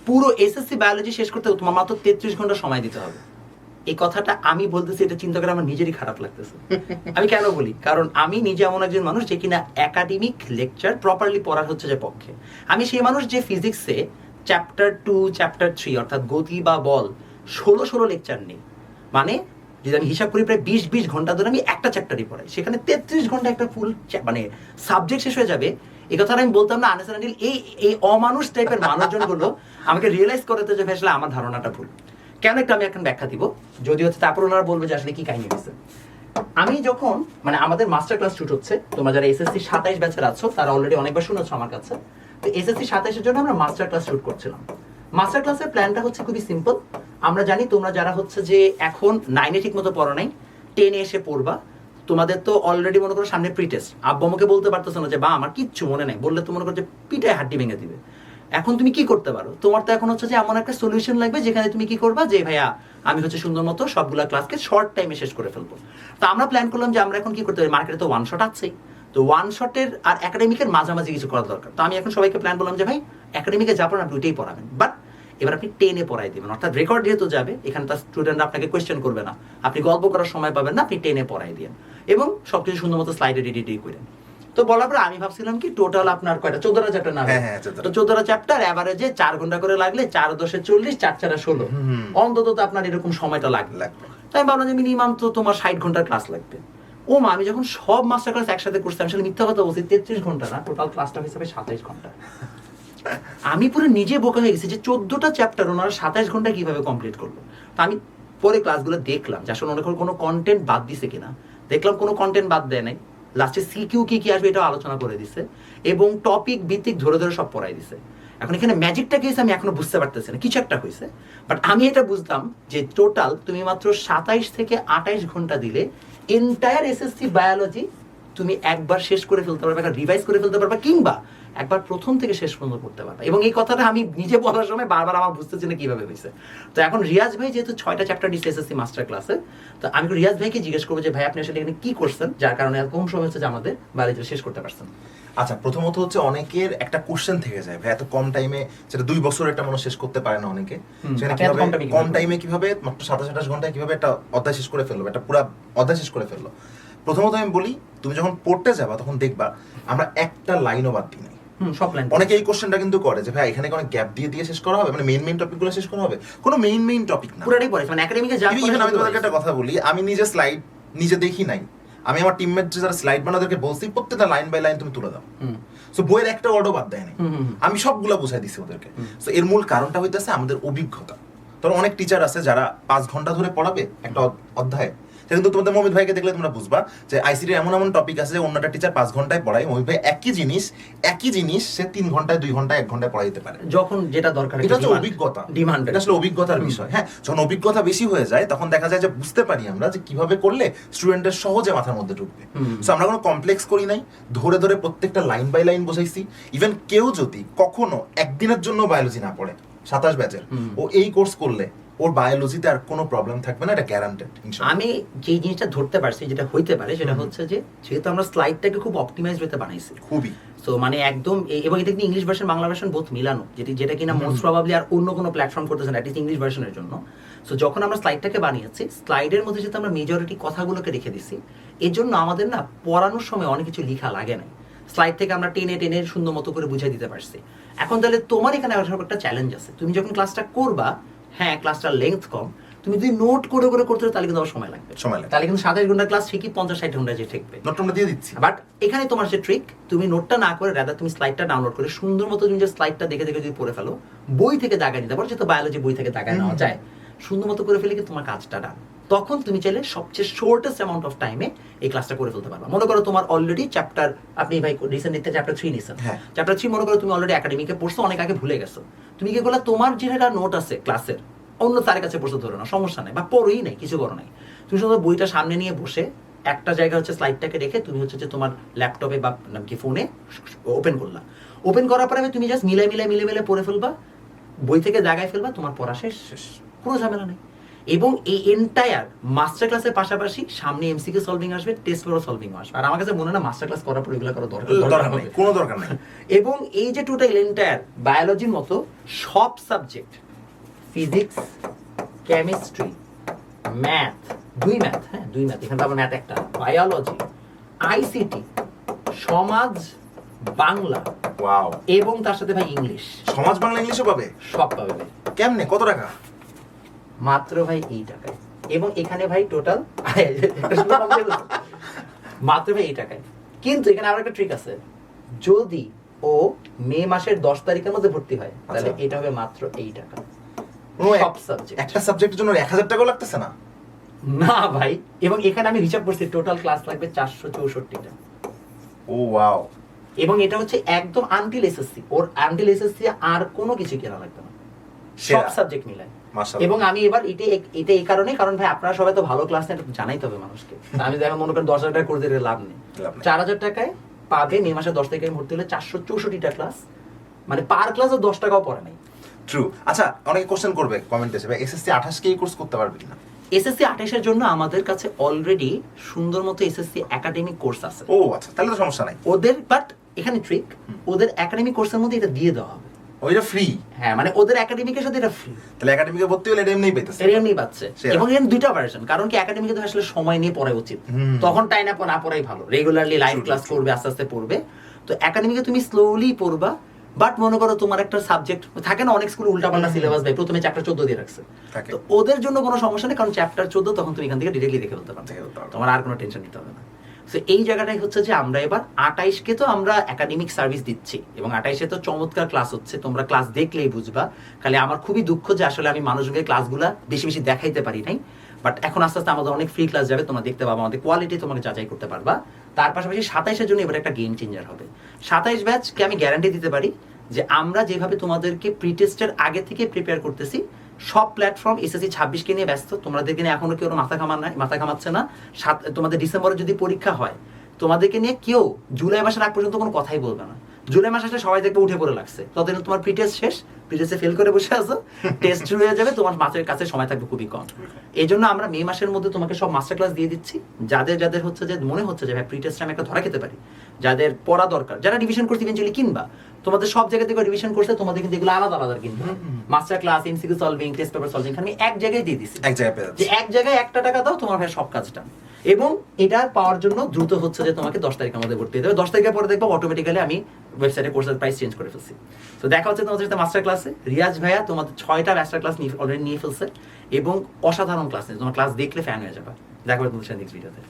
পুরো SSC biology শেষ করতে তোমার মাত্র 33 ঘন্টা সময় দিতে হবে। এই কথাটা আমি বলতেছি, এটা চিন্তা করে আমার নিজেরই খারাপ লাগতেছে। আমি কেন বলি, কারণ আমি নিজে এমন একজন মানুষ যে কিনা একাডেমিক লেকচার প্রপারলি পড়ার হচ্ছে যে পক্ষে। আমি সেই মানুষ যে ফিজিক্সে চ্যাপ্টার 2 চ্যাপ্টার 3 অর্থাৎ গতি বা বল 16 লেকচার নেই, মানে যদি আমি হিসাব করি প্রায় 20 ঘন্টা ধরে আমি একটা চ্যাপ্টারই পড়াই, সেখানে 33 ঘন্টা একটা ফুল মানে সাবজেক্ট শেষ হয়ে যাবে। এই কথাটা আমি বলতাম না আনএসেসারি। এই অমানুষ টাইপের মানুষজনগুলো আমাকে রিয়েলাইজ করতে যে আসলে আমার ধারণাটা ভুল। কেন একটু আমি এখন ব্যাখ্যা দিব, যদি হচ্ছে তারপর ওনারা বলবে যে আসলে কি কাহিনী হয়েছে। আমি যখন মানে আমাদের মাস্টার ক্লাস শুট হচ্ছে, তোমরা যারা এসএসসি 27 ব্যাচের আছো তারা অলরেডি অনেকবার শুনেছো আমার কাছে। তো এসএসসি 27 এর জন্য আমরা মাস্টার ক্লাস শুট করছিলাম। মাস্টার ক্লাসের প্ল্যানটা হচ্ছে খুবই সিম্পল। আমরা জানি তোমরা যারা হচ্ছে যে এখন 9-এ ঠিক মতো পড়ো নাই, 10-এ এসে পড়বা, তোমাদের তো অলরেডি মনে করো সামনে প্রি টেস্ট। আব্বু আমাকে বলতে পারতেছো না যে বা আমার কিচ্ছু মনে নাই, বললে তো মনে করো যে পিটায় হাড্ডি ভেঙে দিবে। এখন তুমি কি করতে পারো, তোমার তো এখন হচ্ছে যে এমন একটা সলিউশন লাগবে যেখানে তুমি কি করবা, যে ভাইয়া আমি হচ্ছে সুন্দর মতো সবগুলা ক্লাসকে শর্ট টাইমে শেষ করে ফেলবো। তো আমরা প্ল্যান করলাম যে আমরা এখন কি করতে পারি, মার্কেটে তো ওয়ান শট আছেই, তো ওয়ান শটের আর একাডেমিকের মাঝামাঝি কিছু করা দরকার। তো আমি এখন সবাইকে প্ল্যান করলাম যে ভাই একাডেমিকে যা পড়ান আপনি ওইটাই পড়াবেন, বাট এবার আপনি 10-এ পড়াই দিবেন, অর্থাৎ রেকর্ড যেহেতু যাবে এখানে তার স্টুডেন্টরা আপনাকে কোয়েশ্চেন করবে না, আপনি গল্প করার সময় পাবেন না, আপনি 10-এ পড়াই দিন এবং সবকিছু সুন্দর মতো স্লাইডে রেডি করেন। তো বলার পরে আমি ভাবছিলাম কি টোটাল আপনার কয়টা 14টা চ্যাপ্টার না, তো 14টা চ্যাপ্টার এভারেজে 4 ঘন্টা করে লাগলে 4-10 40, 4-4 16, অন্তত তো আপনার এরকম সময়টা লাগবে। তাই আমি ভাবলাম যে মিনিমাম তো তোমার 60 ঘন্টার ক্লাস লাগবে। ও মা, আমি যখন সব মাস্টার ক্লাস একসাথে করছি, আমি আসলে মিথ্যা কথা বলছি, 33 ঘন্টা না, টোটাল ক্লাসটা হিসাবে 27 ঘন্টা। আমি পুরো নিজে বোকা হয়ে গেছি যে 14টা চ্যাপ্টার ওনারা 27 ঘন্টায় কিভাবে কমপ্লিট করলো। তো আমি পরে ক্লাসগুলো দেখলাম যে আসলে ওনার কোনো কন্টেন্ট বাদ দিছে কিনা, দেখলাম কোনো কন্টেন্ট বাদ দেয় নাই। লাস্টে সিকিউ কি কি আসবে এটাও আলোচনা করে দিছে এবং টপিক ভিত্তিক ধরে ধরে সব পড়াই দিছে। এখন এখানে ম্যাজিকটা কি হয়েছে আমি এখনো বুঝতে পারতেছি না, কিছু একটা হয়েছে। বাট আমি এটা বুঝতাম যে টোটাল তুমি মাত্র 27 থেকে 28 ঘন্টা দিলে এন্টায়ার এসএসসি বায়োলজি তুমি একবার শেষ করে ফেলতে পারবে, একটা রিভাইজ করে ফেলতে পারবে, কিংবা একবার প্রথম থেকে শেষ পর্যন্ত পড়তে পারবে। এবং এই কথাটা আমি নিজে বলার সময় বারবার আমার বুঝতেছি না কিভাবে হয়েছে। তো এখন রিয়াজ ভাই যেহেতু 6টা চ্যাপ্টার দিচ্ছে এসএসসি মাস্টার ক্লাসে, তো আমি রিয়াজ ভাইকে জিজ্ঞেস করবো যে ভাই আপনি আসলে এখানে কি করছেন যার কারণে কম সময় হচ্ছে যে আমাদের বায়োলজি শেষ করতে পারছেন। আচ্ছা, প্রথমত হচ্ছে অনেকের একটা কোশ্চেন থেকে যায় ভাই এত কম টাইমে, যেটা 2 বছর একটা মানুষ শেষ করতে পারে না অনেকে, সেখানে কিভাবে কম টাইমে কিভাবে মাত্র 27-28 ঘন্টায় কিভাবে একটা অধ্যায় শেষ করে ফেললো, একটা পুরো অধ্যায় শেষ করে ফেললো। প্রথমত আমি বলি, তুমি যখন পড়তে যাবা তখন দেখবা আমরা একটা লাইনও বাদ দিই নাই। অনেকে এই কোশ্চেনটা কিন্তু করে যে ভাই এখানে কোনো গ্যাপ দিয়ে দিয়ে শেষ করা হবে, মানে মেইন টপিকগুলো শেষ করা হবে। কোনো মেইন টপিক না, পুরোটাই পড়ে মানে একাডেমিকে যা ইভেন আমি তোমাদেরকে একটা কথা বলি, আমি নিজে স্লাইড নিজে দেখি নাই, আমি আমার টিমমেট যারা স্লাইড বানায় ওদেরকে বলছি প্রত্যেকটা লাইন বাই লাইন তুমি তুলে দাও। সো বইয়ের একটা ওয়ার্ডও বাদ দেয় নাই, আমি সবগুলা বুঝাই দিছি ওদেরকে। সো এর মূল কারণটা হইতেছে আমাদের অভিজ্ঞতা। ধরো অনেক টিচার আছে যারা 5 ঘন্টা ধরে পড়াবে একটা অধ্যায়, কিন্তু তোমাদের মমিত ভাইকে দেখলে তোমরা বুঝবা যে আইসিটির এমন এমন টপিক আছে যে অন্যটা টিচার 5 ঘন্টায় পড়ায়, মমিত ভাই একই জিনিস সে 3 ঘন্টায় 2 ঘন্টায় 1 ঘন্টায় পড়াই দিতে পারে যখন যেটা দরকার। এটা হচ্ছে অভিজ্ঞতা, ডিমান্ড, এটা আসলে অভিজ্ঞতার বিষয়। হ্যাঁ, যখন অভিজ্ঞতা বেশি হয়ে যায় তখন দেখা যায় যে বুঝতে পারি আমরা যে কিভাবে করলে স্টুডেন্টের সহজে মাথার মধ্যে ঢুকবে। সো আমরা কোনো কমপ্লেক্স করি নাই, ধরে ধরে প্রত্যেকটা লাইন বাই লাইন বোঝাইছি। ইভেন কেউ যদি কখনো একদিনের জন্য বায়োলজি না পড়ে 27 ব্যাচের, ও এই কোর্স করলে ওর বায়োলজিতে আর কোনো প্রবলেম থাকবে না, এটা গ্যারান্টেড। আমি যে জিনিসটা ধরতে পারছি যেটা হইতে পারে সেটা হচ্ছে যে যেহেতু আমরা স্লাইডটাকে খুব অপটিমাইজ হতে বানাইছি, খুবই সো মানে একদম, এবং এটা কিন্তু English version Bangla version both মিলানো, যেটা কিনা মোস্ট প্রবাবলি আর অন্য কোনো প্ল্যাটফর্ম করতেছে না, অ্যাটলিস্ট ইংলিশ ভার্সনের জন্য। সো যখন আমরা স্লাইডটাকে বানিয়েছি, স্লাইডের মধ্যে যেহেতু আমরা মেজরিটি কথাগুলোকে রেখে দিছি, এর জন্য আমাদের না পড়ানোর সময় অনেক কিছু লেখা লাগে না, স্লাইড থেকে আমরা টেনে সুন্দর মতো করে বুঝিয়ে দিতে পারছি। এখন তাহলে তোমার এখানে একটা চ্যালেঞ্জ আছে, তুমি যখন ক্লাসটা করবা, হ্যাঁ ক্লাসটার লেন্থ কম, তুমি যদি নোট করে করতে তাহলে কিন্তু সময় লাগবে, তাহলে কিন্তু 27 ঘন্টা ক্লাস ঠিকই 50-60 ঘন্টা যে ঠেকবে। নোট আমরা দিয়ে দিচ্ছি, বাট এখানে তোমার যে ট্রিক, তুমি নোটটা না করে রাদার তুমি স্লাইডটা ডাউনলোড করে সুন্দর মতো তুমি যে স্লাইডটা দেখে দেখে যদি পড়ে ফেলো, বই থেকে দাগায় নিতে পারো, যেহেতু বায়োলজি বই থেকে দাগায় নেওয়া যায়, সুন্দর মতো করে ফেলে কি তোমার কাজটা ডান। তখন তুমি চাইলে সবচেয়ে শর্টেস্ট অ্যামাউন্ট অফ টাইমে এই ক্লাসটা করে ফেলতে পারবা। মনে করো তোমার অলরেডি চ্যাপ্টার, আপনি ভাই রিসেন্টলি চ্যাপ্টার 3 নিছেন, চ্যাপ্টার 3 মনে করো তুমি অলরেডি একাডেমিকে পড়ছো, অনেক আগে ভুলে গেছো, তুমি কি করলে তোমার যেটা নোট আছে ক্লাসের অন্য তার কাছে পড়তে ধরো না, সমস্যা নেই, বা পড়োই নাই, কিছু করো নাই, তুমি শুধু বইটা সামনে নিয়ে বসে একটা জায়গা হচ্ছে স্লাইডটাকে রেখে তুমি হচ্ছে যে তোমার ল্যাপটপে বা কি ফোনে ওপেন করলা, ওপেন করার পরে তুমি জাস্ট মিলে পড়ে ফেলবা, বই থেকে জায়গায় ফেলবা, তোমার পড়া শেষ, কোনো ঝামেলা নেই। এবং এই এন্টায়ার মাস্টার ক্লাসের পাশাপাশি সামনে এমসিকিউ সলভিং আসবে, টেস্ট পেপার সলভিং আসবে। আর আমার কাছে মনে হয় না মাস্টার ক্লাস করার পর এগুলো করা দরকার নেই, কোনো দরকার নেই। এবং এই যে টোটাল এন্টায়ার বায়োলজির মতো সব সাবজেক্ট, ফিজিক্স, কেমিস্ট্রি, ম্যাথ, দুই ম্যাথ, এখানে আবার ম্যাথ একটা, বায়োলজি, আইসিটি, সমাজ, বাংলা, ওয়াও, এবং তার সাথে ভাই ইংলিশ, সমাজ বাংলা ইংলিশও পাবে, সব পাবে ভাই। কেমনে, কত টাকা? মাত্র ভাই এই টাকায়। এবং এখানে ভাই টোটাল মাত্র ভাই এই টাকায়। কিন্তু এখানে আরো একটা ট্রিক আছে, যদি ও মে মাসের 10 তারিখের মধ্যে ভর্তি হয় তাহলে এটা হবে মাত্র এই টাকা। সব সাবজেক্ট, একটা সাবজেক্টের জন্য 1000 টাকাও লাগতেছে না? না ভাই। এবং এখানে আমি হিসাব করছি টোটাল ক্লাস লাগবে 464টা। ও ওয়াও। এবং এটা হচ্ছে একদম আনটিল এসএসসি, ওর আনটিল এসএসসি আর কোনো কিছু কেনা লাগবে না, সব সাবজেক্ট মিলায়। এবং আমি এবার এটা এই কারণে, কারণ ভাই আপনারা সবাই তো ভালো ক্লাস নেন, জানাইতে হবে মানুষকে। আমি দেখেন মনে করেন 10,000 টাকা করে দিলে লাভ নেই, 4,000 টাকায় পাবে। মে মাসে 10 তারিখে ভর্তি হলে 464টা ক্লাস, মানে পার ক্লাসে 10 টাকাও পড়ে নাই। ট্রু। আচ্ছা, অনেকে কোশ্চেন করবে কমেন্টে, ভাই এসএসসি 28 কে এই কোর্স করতে পারবে কিনা? এসএসসি 28 এর জন্য আমাদের কাছে অলরেডি সুন্দর মতো এসএসসি একাডেমিক কোর্স আছে। ও আচ্ছা, তাহলে তো সমস্যা নাই ওদের। বাট এখানে ট্রিক, ওদের একাডেমিক কোর্সের মধ্যে এটা দিয়ে দেওয়া হবে। ওইটা ফ্রি? হ্যাঁ, মানে ওদের একাডেমিকের সাথে এটা ফ্রি। তাহলে একাডেমিকে ভর্তি হলে এটা এমনিই পাইতেছে? এটা এমনিই পাচ্ছে। এবং এর দুইটা ভার্সন, কারণ কি একাডেমিকে তো আসলে সময় নিয়ে পড়া উচিত, তখন টাইম না পড়াই ভালো। রেগুলারলি লাইভ ক্লাস করবে, আস্তে আস্তে পড়বে। তো একাডেমিকে তুমি স্লোলি পড়বা। বাট মনে করো তোমার একটা সাবজেক্ট থাকে না, অনেক স্কুল উল্টাপাল্টা সিলেবাস দেয়, প্রথমে চ্যাপ্টার 14 দিয়ে রাখছে, তো ওদের জন্য কোনো সমস্যা নেই, কারণ চ্যাপ্টার 14 তখন তুমি এখান থেকে ডিরেক্টলি দেখে ফেলতে পারবে, তোমার আর কোনো টেনশন নিতে হবে না। তো এই জায়গাটাই হচ্ছে যে আমরা এবার 28 কে তো আমরা একাডেমিক সার্ভিস দিচ্ছি, এবং 28 তো চমৎকার ক্লাস হচ্ছে, তোমরা ক্লাস দেখলেই বুঝবা। খালি আমার খুবই দুঃখ যে আসলে আমি মানুষকে ক্লাসগুলা বেশি বেশি দেখাইতে পারি নাই। বাট এখন আস্তে আস্তে আমাদের অনেক ফ্রি ক্লাস যাবে, তোমরা দেখতে পাবা, আমাদের কোয়ালিটি তোমাকে যাচাই করতে পারবা। তার পাশাপাশি 27-এর জন্য এবার একটা গেম চেঞ্জার হবে। 27 ব্যাচকে আমি গ্যারান্টি দিতে পারি যে আমরা যেভাবে তোমাদেরকে প্রি টেস্টের আগে থেকে প্রিপেয়ার করতেছি, সব প্ল্যাটফর্ম এসএসসি 26 কে নিয়ে ব্যস্ত, তোমাদেরকে নিয়ে এখনো কেউ মাথা ঘামাচ্ছে না। তোমাদের ডিসেম্বরে যদি পরীক্ষা হয়, তোমাদেরকে নিয়ে কেউ জুলাই মাসের আগ পর্যন্ত কোনো কথাই বলবে না। জুলাই মাস আসলে সবাই দেখবে উঠে পড়ে লাগছে, ততদিন তোমার প্রি টেস্ট শেষ, প্রি টেস্টে ফেল করে বসে আছো, টেস্ট শুরু হয়ে যাবে, তোমার মাসের কাছে সময় থাকবে খুবই কম। এই জন্য আমরা মে মাসের মধ্যে তোমাকে সব মাস্টার ক্লাস দিয়ে দিচ্ছি। যাদের হচ্ছে যে মনে হচ্ছে যে ভাই প্রি টেস্টে আমি একটা ধরা খেতে পারি, যাদের পড়া দরকার, যারা রিভিশন করতে ইভেন্চুয়ালি কিনবা, তোমাদের সব জায়গা থেকে রিভিশন করছে, তোমাদের কিন্তু এগুলো আলাদা আলাদা কিনবা। Master class, MCQ solving, test paper solving আমি এক জায়গায় দিয়ে দিচ্ছি, যে এক জায়গায় 1 টাকা দাও, তোমার ভাই সব কাজটা। এবং এটা পাওয়ার জন্য দ্রুত হচ্ছে যে তোমাকে 10 তারিখের মধ্যে ভর্তি হতে হবে। 10 তারিখের পরে দেখবো অটোমেটিক্যালি আমি ওয়েবসাইটে কোর্সের প্রাইস চেঞ্জ করে ফেলছি। তো দেখা হচ্ছে তোমাদের সাথে মাস্টার ক্লাসে। রিয়াজ ভাইয়া তোমাদের 6টা মাস্টার ক্লাস অলরেডি নিয়ে ফেলছে, এবং অসাধারণ ক্লাস নিয়ে তোমার ক্লাস দেখলে ফ্যান হয়ে যাবে। দেখা হবে তোমাদের সাথে নেক্সট ভিডিওতে।